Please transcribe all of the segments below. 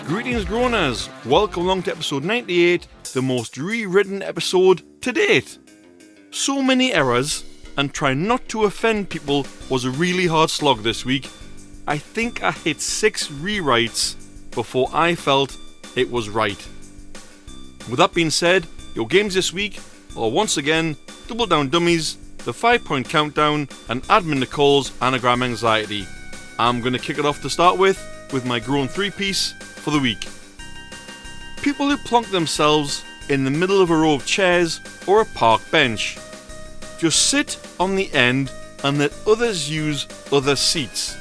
Greetings, Groaners! Welcome along to episode 98, the most rewritten episode to date. So many errors, and trying not to offend people was a really hard slog this week. I think I hit 6 rewrites before I felt it was right. With that being said, your games this week are once again Double Down Dummies, the 5-point countdown, and Admin Nicole's Anagram Anxiety. I'm going to kick it off to start with my Groan 3-piece for the week. People who plonk themselves in the middle of a row of chairs or a park bench. Just sit on the end and let others use other seats.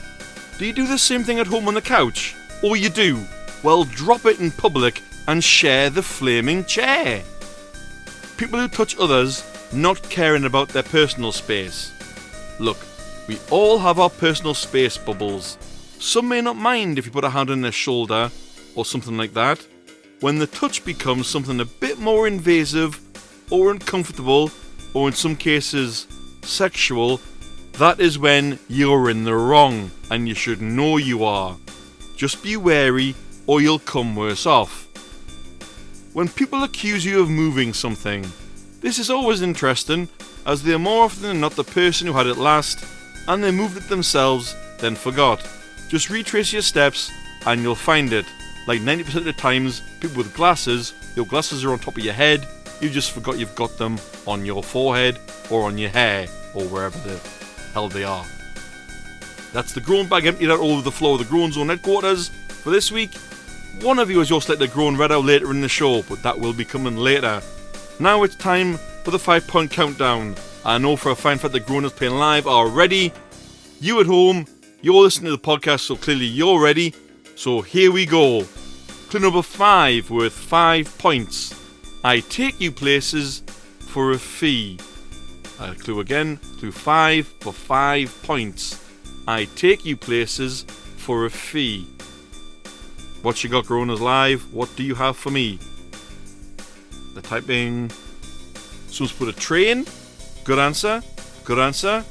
Do you do the same thing at home on the couch? Or you do? Well, drop it in public and share the flaming chair. People who touch others not caring about their personal space. Look, we all have our personal space bubbles. Some may not mind if you put a hand on their shoulder or something like that. When the touch becomes something a bit more invasive or uncomfortable, or in some cases sexual, that is when you're in the wrong, and you should know you are. Just be wary or you'll come worse off. When people accuse you of moving something, this is always interesting, as they are more often than not the person who had it last, and they moved it themselves, then forgot. Just retrace your steps and you'll find it. Like 90% of the times, people with glasses, your glasses are on top of your head, you just forgot you've got them on your forehead or on your hair or wherever the hell they are. That's the groan bag emptied out all over the floor of the Groan Zone headquarters for this week. One of you has just let the groan read out later in the show, but that will be coming later. Now it's time for the 5-point countdown. I know for a fine fact the Groaners playing live are ready. You at home, you're listening to the podcast, so clearly you're ready. So here we go. Clue number 5 worth 5 points. I take you places for a fee. Clue again. Clue 5 for 5 points. I take you places for a fee. What you got, Groaners Live? What do you have for me? The typing. Someone's put a train. Good answer. Good answer.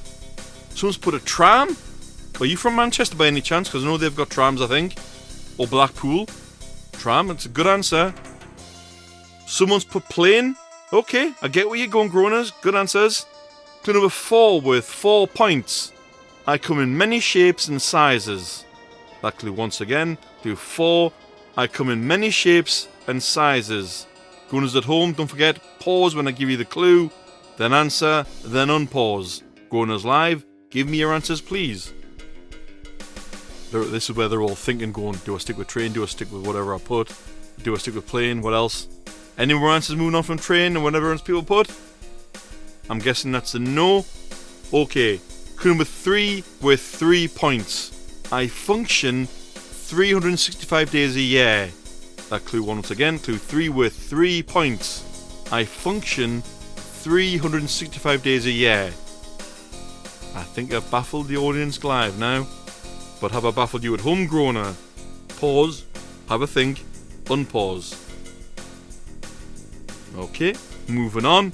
Someone's put a tram. Are you from Manchester by any chance? Because I know they've got trams, I think. Or Blackpool. Tram, it's a good answer. Someone's put plane. Okay, I get where you're going, Groaners. Good answers. Clue number 4 worth 4 points. I come in many shapes and sizes. That clue once again. Clue 4. I come in many shapes and sizes. Groaners at home, don't forget, pause when I give you the clue. Then answer, then unpause. Groaners Live, give me your answers, please. This is where they're all thinking, going, do I stick with train, do I stick with whatever I put, do I stick with plane, what else? Any more answers moving on from train and whatever else people put? I'm guessing that's a no. Okay, clue number 3 with 3 points. I function 365 days a year. That clue once again, clue 3 with 3 points. I function 365 days a year. I think I've baffled the audience live now. But have I baffled you at home, Groaner? Pause, have a think, unpause. Okay, moving on.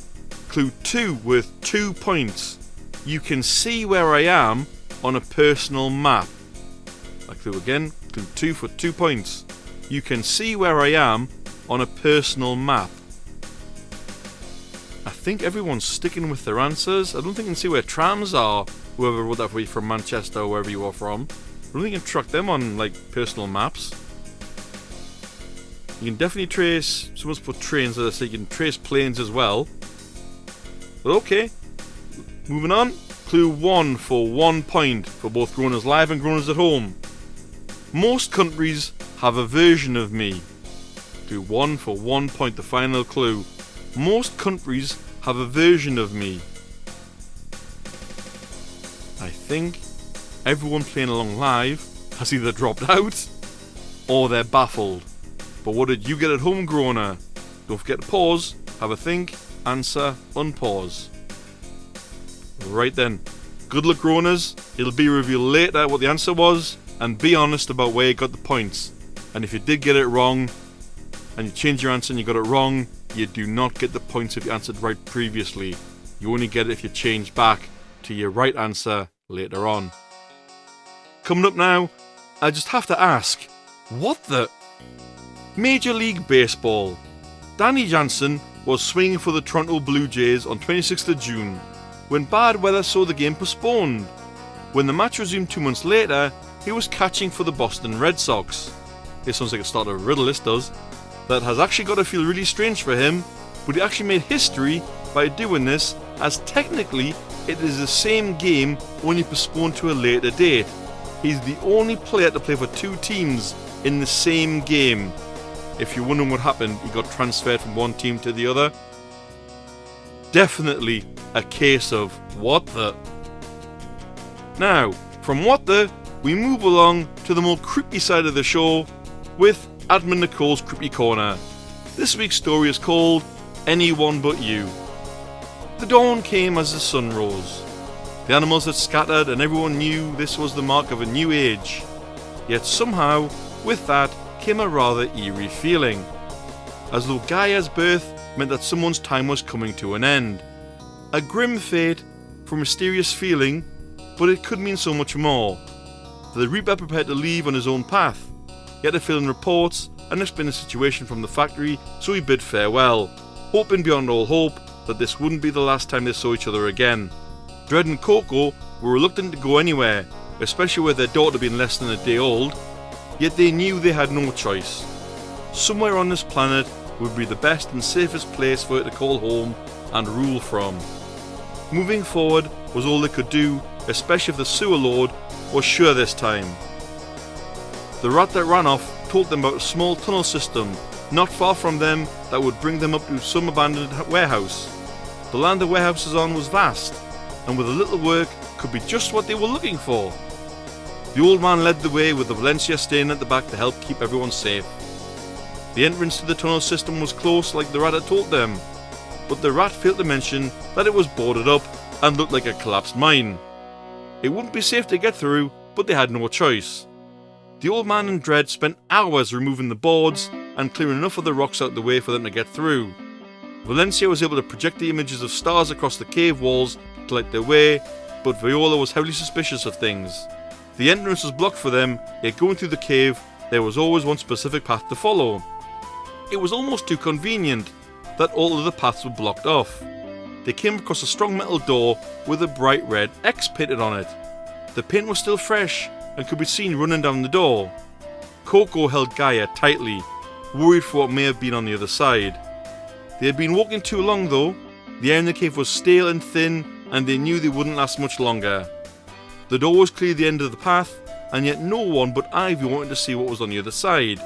Clue 2 with 2 points. You can see where I am on a personal map. That clue again, clue 2 for 2 points. You can see where I am on a personal map. I think everyone's sticking with their answers. I don't think you can see where trams are, whoever wrote that for you from Manchester or wherever you are from. I don't think you can track them on, like, personal maps. You can definitely trace. Someone's put trains there, so you can trace planes as well. But okay. Moving on. Clue 1 for 1 point for both Groaners Live and Groaners at home. Most countries have a version of me. Clue 1 for 1 point, the final clue. Most countries have a version of me. I think everyone playing along live has either dropped out or they're baffled. But what did you get at home, Groaner? Don't forget to pause, have a think, answer, unpause. Right then, good luck, Groaners. It'll be revealed later what the answer was, and be honest about where you got the points. And if you did get it wrong, and you changed your answer and you got it wrong, you do not get the points if you answered right previously. You only get it if you change back to your right answer later on. Coming up now, I just have to ask, what the... Major League Baseball. Danny Jansen was swinging for the Toronto Blue Jays on 26th of June when bad weather saw the game postponed. When the match resumed 2 months later, he was catching for the Boston Red Sox. It sounds like a start of a riddle, this does. That has actually got to feel really strange for him, but he actually made history by doing this, as technically it is the same game, only postponed to a later date. He's the only player to play for two teams in the same game. If you're wondering what happened, he got transferred from one team to the other. Definitely a case of what the... Now, from what the, we move along to the more creepy side of the show with Admin Nicole's Creepy Corner. This week's story is called Anyone But You. The dawn came as the sun rose. The animals had scattered and everyone knew this was the mark of a new age. Yet somehow, with that, came a rather eerie feeling, as though Gaia's birth meant that someone's time was coming to an end. A grim fate for a mysterious feeling, but it could mean so much more. The Reaper prepared to leave on his own path. He had to fill in reports and explain the situation from the factory, so he bid farewell, hoping beyond all hope that this wouldn't be the last time they saw each other again. Dread and Coco were reluctant to go anywhere, especially with their daughter being less than a day old, yet they knew they had no choice. Somewhere on this planet would be the best and safest place for her to call home and rule from. Moving forward was all they could do, especially if the sewer lord was sure this time. The rat that ran off told them about a small tunnel system not far from them that would bring them up to some abandoned warehouse. The land the warehouse was on was vast, and with a little work could be just what they were looking for. The old man led the way, with the Valencia staying at the back to help keep everyone safe. The entrance to the tunnel system was close like the rat had told them, but the rat failed to mention that it was boarded up and looked like a collapsed mine. It wouldn't be safe to get through, but they had no choice. The old man and Dread spent hours removing the boards and clearing enough of the rocks out the way for them to get through. Valencia was able to project the images of stars across the cave walls to light their way, but Viola was heavily suspicious of things. The entrance was blocked for them, yet going through the cave, there was always one specific path to follow. It was almost too convenient that all other paths were blocked off. They came across a strong metal door with a bright red X painted on it. The paint was still fresh and could be seen running down the door. Coco held Gaia tightly, worried for what may have been on the other side. They had been walking too long though. The air in the cave was stale and thin, and they knew they wouldn't last much longer. The door was clear at the end of the path, and yet no one but Ivy wanted to see what was on the other side.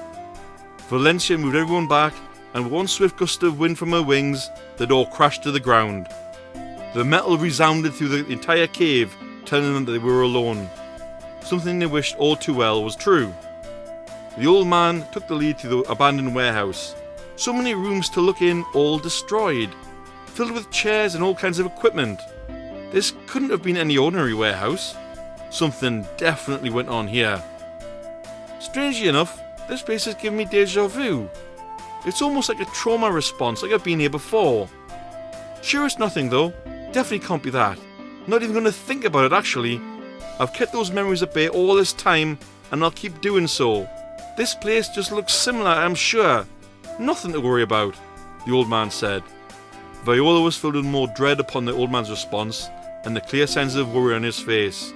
Valencia moved everyone back, and with one swift gust of wind from her wings, the door crashed to the ground. The metal resounded through the entire cave, telling them that they were alone. Something they wished all too well was true. The old man took the lead to the abandoned warehouse. So many rooms to look in, all destroyed, filled with chairs and all kinds of equipment. This couldn't have been any ordinary warehouse. Something definitely went on here. Strangely enough, this place has given me deja vu. It's almost like a trauma response, like I've been here before. Sure, it's nothing though. Definitely can't be that. Not even going to think about it actually. I've kept those memories at bay all this time, and I'll keep doing so. This place just looks similar, I'm sure. Nothing to worry about, the old man said. Viola was filled with more dread upon the old man's response, and the clear signs of worry on his face.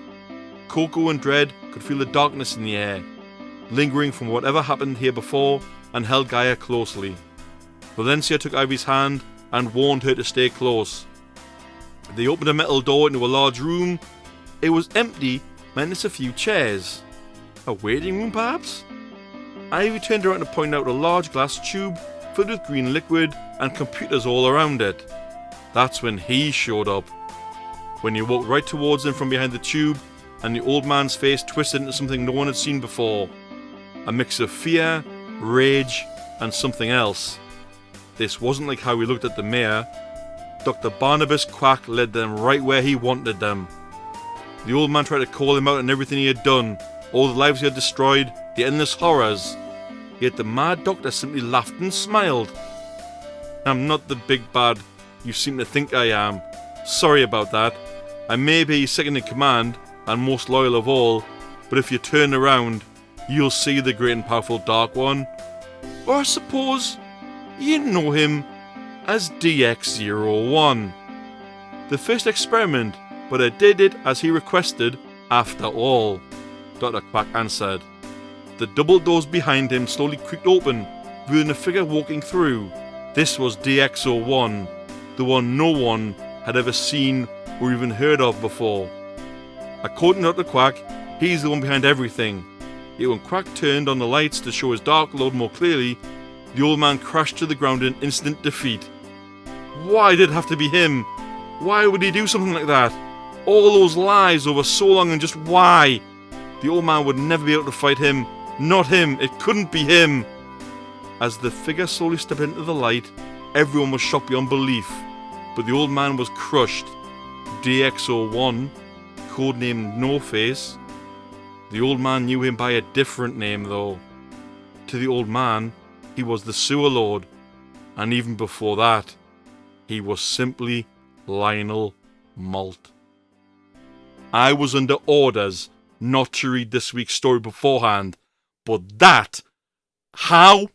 Coco and Dread could feel the darkness in the air, lingering from whatever happened here before, and held Gaia closely. Valencia took Ivy's hand and warned her to stay close. They opened a metal door into a large room. It was empty, minus a few chairs. A waiting room, perhaps? Ivy turned around to point out a large glass tube filled with green liquid and computers all around it. That's when he showed up. When he walked right towards them from behind the tube, and the old man's face twisted into something no one had seen before. A mix of fear, rage, and something else. This wasn't like how he looked at the mayor. Dr. Barnabas Quack led them right where he wanted them. The old man tried to call him out on everything he had done, all the lives he had destroyed, the endless horrors. Yet the mad doctor simply laughed and smiled. I'm not the big bad you seem to think I am. Sorry about that. I may be second in command and most loyal of all, but if you turn around, you'll see the great and powerful Dark One. Or I suppose you know him as DX01. The first experiment, but I did it as he requested after all, Dr. Quack answered. The double doors behind him slowly creaked open, revealing a figure walking through. This was DX01, the one no one had ever seen or even heard of before. According to Dr. Quack, he's the one behind everything. Yet when Quack turned on the lights to show his Dark Lord more clearly, the old man crashed to the ground in instant defeat. Why did it have to be him? Why would he do something like that? All those lies over so long, and just why? The old man would never be able to fight him. Not him. It couldn't be him. As the figure slowly stepped into the light, everyone was shocked beyond belief. But the old man was crushed. DX01, codenamed No Face. The old man knew him by a different name though. To the old man, he was the Sewer Lord. And even before that, he was simply Lionel Malt. I was under orders not to read this week's story beforehand, but that, how?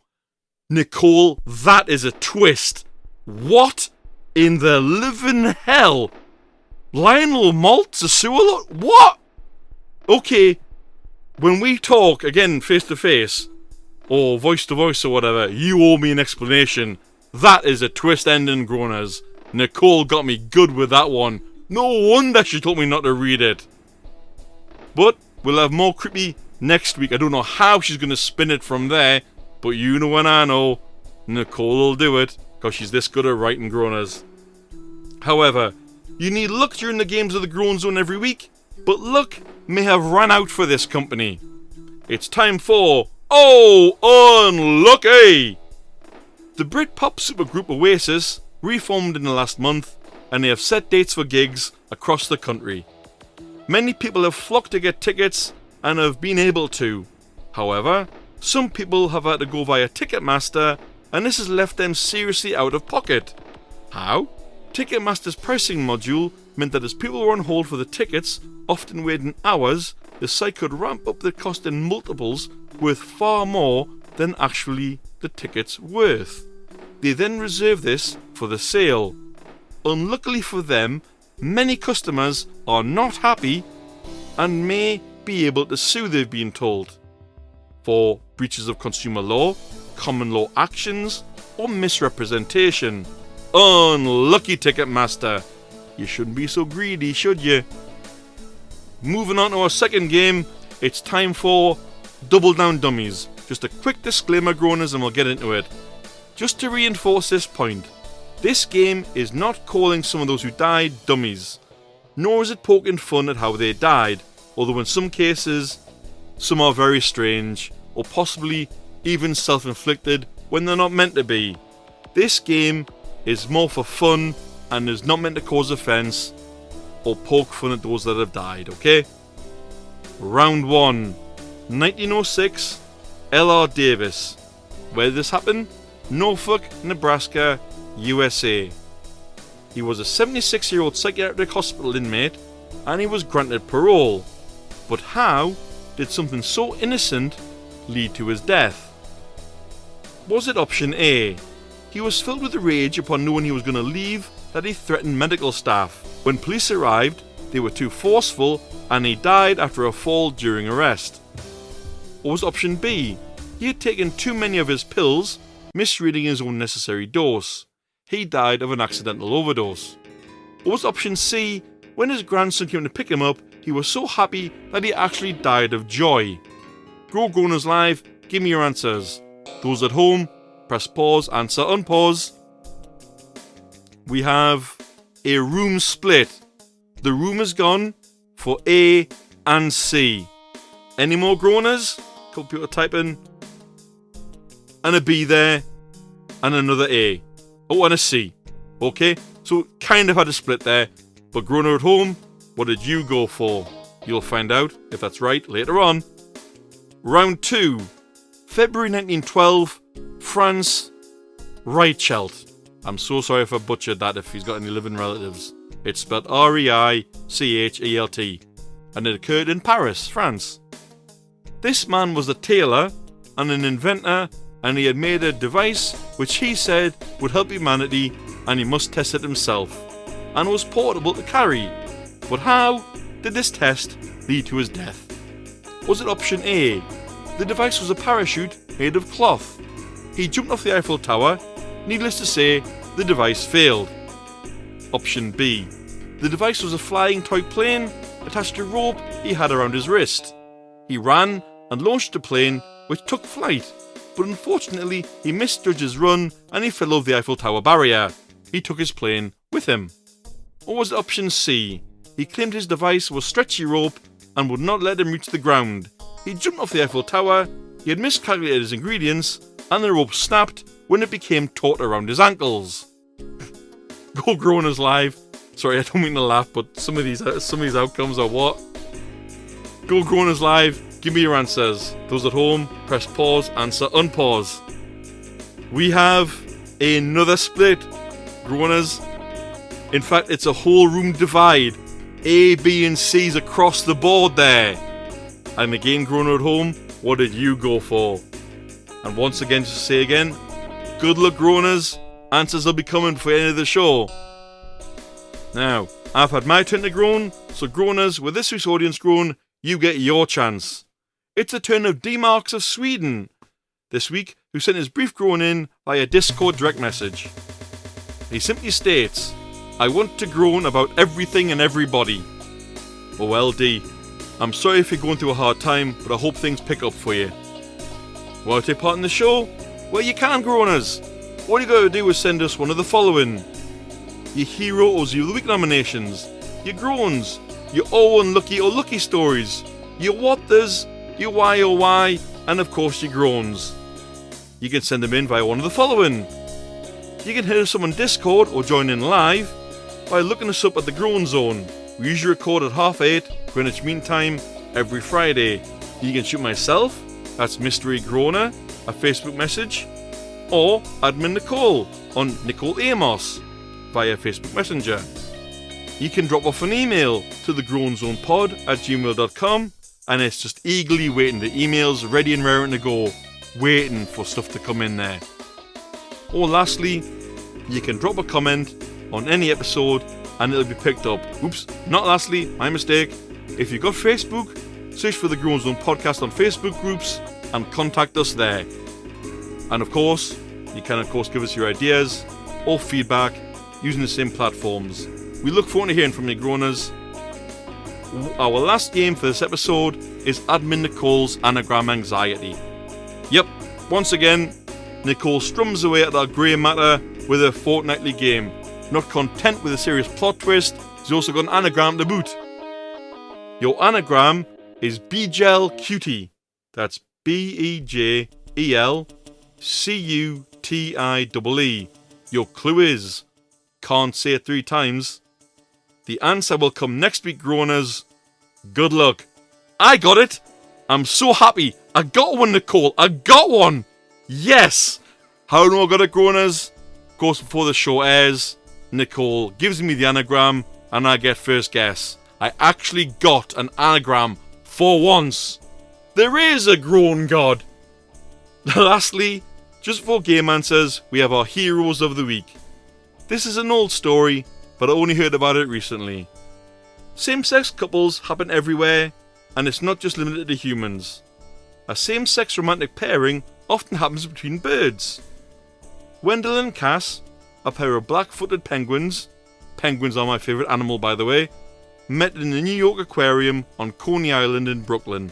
Nicole, that is a twist. What in the living hell? Lionel Malt's a sewer lord? What? Okay, when we talk again face to face, or voice to voice or whatever, you owe me an explanation. That is a twist ending, Groaners. Nicole got me good with that one. No wonder she told me not to read it. But we'll have more creepy next week. I don't know how she's going to spin it from there, but you know and I know Nicole will do it, because she's this good at writing, Groaners. However, you need luck during the games of the Groan Zone every week, but luck may have run out for this company. It's time for Oh Unlucky! The Britpop supergroup Oasis reformed in the last month, and they have set dates for gigs across the country. Many people have flocked to get tickets and have been able to. However, some people have had to go via Ticketmaster, and this has left them seriously out of pocket. How? Ticketmaster's pricing module meant that as people were on hold for the tickets, often waiting hours, the site could ramp up the cost in multiples worth far more than actually the ticket's worth. They then reserve this for the sale. Unluckily for them, many customers are not happy and may be able to sue, they've been told, for breaches of consumer law, common law actions, or misrepresentation. Unlucky, Ticketmaster. You shouldn't be so greedy, should you? Moving on to our second game, it's time for Double Down Dummies. Just a quick disclaimer, Groaners, and we'll get into it. Just to reinforce this point, this game is not calling some of those who died dummies, nor is it poking fun at how they died, although in some cases, some are very strange, or possibly even self-inflicted when they're not meant to be. This game is more for fun and is not meant to cause offence or poke fun at those that have died, okay? Round 1, 1906, L.R. Davis. Where did this happen? Norfolk, Nebraska, USA. He was a 76-year-old psychiatric hospital inmate and he was granted parole. But how did something so innocent lead to his death? Was it option A? He was filled with rage upon knowing he was going to leave that he threatened medical staff. When police arrived, they were too forceful and he died after a fall during arrest. Or was option B? He had taken too many of his pills, misreading his own necessary dose. He died of an accidental overdose. Or was option C? When his grandson came to pick him up, he was so happy that he actually died of joy. Groaners Live, give me your answers. Those at home, press pause, answer unpause. We have a room split. The room is gone for A and C. Any more groaners? Computer typing. and a B there, and another A. Oh, and a C. Okay, so kind of had a split there. But Groaner at home, what did you go for? You'll find out if that's right later on. Round 2. February 1912, France, Reichelt. I'm so sorry if I butchered that if he's got any living relatives. It's spelled Reichelt, and it occurred in Paris, France. This man was a tailor and an inventor, and he had made a device which he said would help humanity, and he must test it himself, and was portable to carry. But how did this test lead to his death? Was it option A? The device was a parachute made of cloth. He jumped off the Eiffel Tower. Needless to say, the device failed. Option B. The device was a flying toy plane attached to a rope he had around his wrist. He ran and launched the plane, which took flight, but unfortunately he misjudged his run and he fell over the Eiffel Tower barrier. He took his plane with him. Or was it option C? He claimed his device was stretchy rope and would not let him reach the ground. He jumped off the Eiffel Tower, he had miscalculated his ingredients, and the rope snapped when it became taut around his ankles. Go Groaners live. Sorry, I don't mean to laugh, but some of these outcomes are what? Go Groaners live. Give me your answers. Those at home, press pause, answer unpause. We have another split. Groaners. In fact, it's a whole room divide. A, B and C's across the board there. And again, Groaner at home, what did you go for? And once again, just to say again, good luck Groaners. Answers will be coming before the end of the show. Now, I've had my turn to groan, so Groaners, with this week's audience groan, you get your chance. It's the turn of D-Marks of Sweden this week, who sent his brief groan in via Discord direct message. He simply states, I want to groan about everything and everybody. Oh well, D, I'm sorry if you're going through a hard time, but I hope things pick up for you. Want to take part in the show? Well, you can, Groaners. All you gotta do is send us one of the following: your Hero or Zero of the Week nominations, your groans, your oh unlucky or lucky stories, your what there's, your why or why, and of course your groans. You can send them in via one of the following. You can hit us up on Discord or join in live by looking us up at the Groan Zone. We usually record at 8:30 Greenwich Mean Time every Friday. You can shoot myself, that's Mystery Groaner, a Facebook message, or admin Nicole on Nicole Amos via Facebook Messenger. You can drop off an email to thegroanzonepod@gmail.com, and it's just eagerly waiting. The email's ready and raring to go, waiting for stuff to come in there. Or lastly, you can drop a comment on any episode and it'll be picked up. Oops, not lastly, my mistake. If you've got Facebook, search for the Groan Zone podcast on Facebook groups and contact us there. And of course, you can give us your ideas or feedback using the same platforms. We look forward to hearing from you, Groaners. Our last game for this episode is admin Nicole's Anagram Anxiety. Yep, once again, Nicole strums away at that grey matter with her fortnightly game. Not content with a serious plot twist, she's also got an anagram to boot. Your anagram is bejel cutiee. That's BEJEL CUTIEE. Your clue is, can't say it 3 times. The answer will come next week, Groaners. Good luck. I got it. I'm so happy. I got one, Nicole. I got one. Yes. How do I got it, Groaners? Of course, before the show airs, Nicole gives me the anagram and I get first guess. I actually got an anagram for once. There is a groan god. Lastly, just before game answers, we have our Heroes of the Week. This is an old story, but I only heard about it recently. Same-sex couples happen everywhere, and it's not just limited to humans. A same-sex romantic pairing often happens between birds. Wendell and Cass, a pair of black-footed penguins are my favourite animal by the way, met in the New York Aquarium on Coney Island in Brooklyn.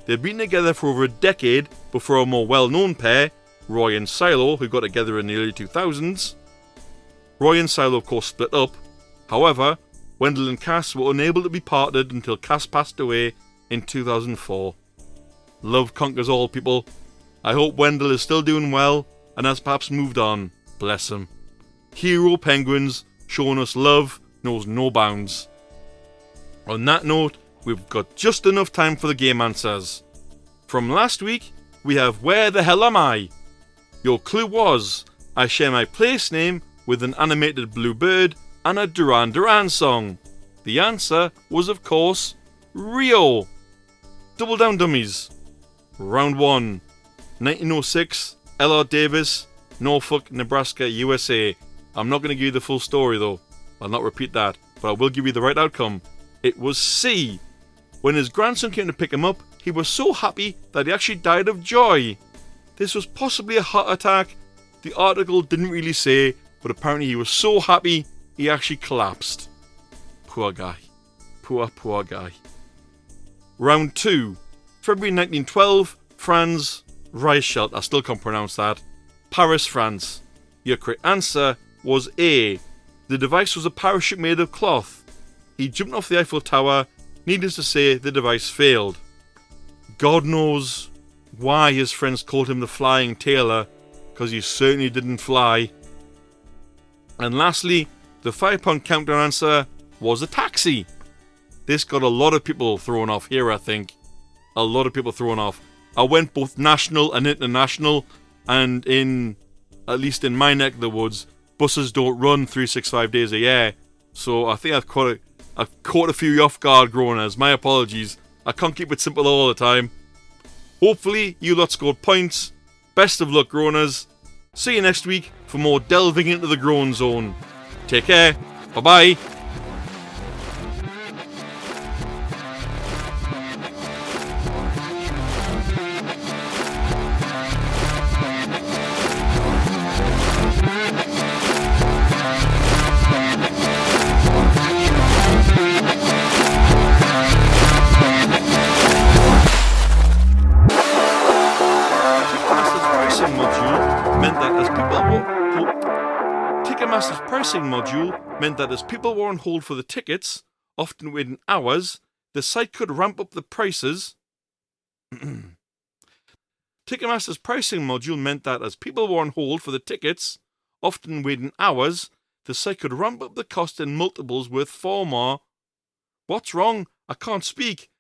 They'd been together for over a decade before a more well-known pair, Roy and Silo, who got together in the early 2000s. Roy and Silo of course split up. However, Wendell and Cass were unable to be parted until Cass passed away in 2004. Love conquers all, people. I hope Wendell is still doing well and has perhaps moved on. Bless him. Hero penguins showing us love knows no bounds. On that note, we've got just enough time for the game answers. From last week, we have Where the Hell Am I? Your clue was, I share my place name with an animated blue bird and a Duran Duran song. The answer was, of course, Rio. Double down, dummies. Round 1. 1906, L.R. Davis, Norfolk, Nebraska, USA. I'm not going to give you the full story though. I'll not repeat that, but I will give you the right outcome. It was C. When his grandson came to pick him up, he was so happy that he actually died of joy. This was possibly a heart attack. The article didn't really say, but apparently he was so happy he actually collapsed. Poor guy. Poor guy. Round 2. February 1912, Franz Reichelt. I still can't pronounce that. Paris, France. Your correct answer was A. The device was a parachute made of cloth. He jumped off the Eiffel Tower. Needless to say, the device failed. God knows why his friends called him the Flying Tailor, because he certainly didn't fly. And lastly, the £5 countdown answer was a taxi. This got a lot of people thrown off here, I think. A lot of people thrown off. I went both national and international, and at least in my neck of the woods, buses don't run 365 days a year. So I think I've caught a few off guard, groaners. My apologies. I can't keep it simple all the time. Hopefully you lot scored points. Best of luck, groaners. See you next week for more delving into the groan zone. Take care. Bye bye. Ticketmaster's pricing module meant that as people were on hold for the tickets, often within hours, the site could ramp up the prices. Ticketmaster's pricing module meant that as people were on hold for the tickets, often within hours, the site could ramp up the cost in multiples worth far more. What's wrong? I can't speak.